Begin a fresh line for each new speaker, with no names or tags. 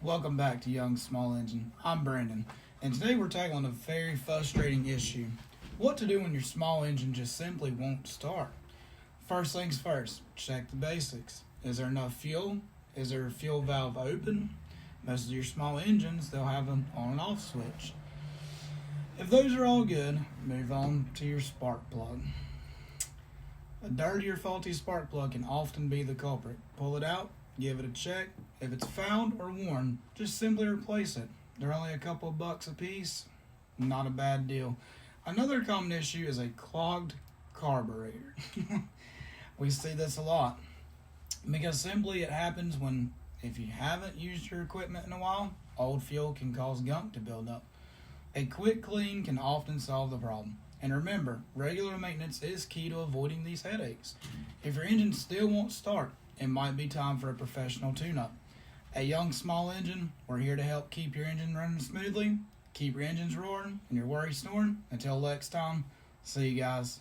Welcome back to Young Small Engine. I'm Brandon, and today we're tackling a very frustrating issue. What to do when your small engine just simply won't start? First things first, check the basics. Is there enough fuel? Is there a fuel valve open? Most of your small engines, they'll have an on and off switch. If those are all good, move on to your spark plug. A dirty or faulty spark plug can often be the culprit. Pull it out, give it a check. If it's fouled or worn, just simply replace it. They're only a couple of bucks a piece. Not a bad deal. Another common issue is a clogged carburetor. We see this a lot because simply it happens when, if you haven't used your equipment in a while, old fuel can cause gunk to build up. A quick clean can often solve the problem. And remember, regular maintenance is key to avoiding these headaches. If your engine still won't start, it might be time for a professional tune-up. At Young Small Engine, we're here to help keep your engine running smoothly, keep your engines roaring, and your worries snoring. Until next time, see you guys.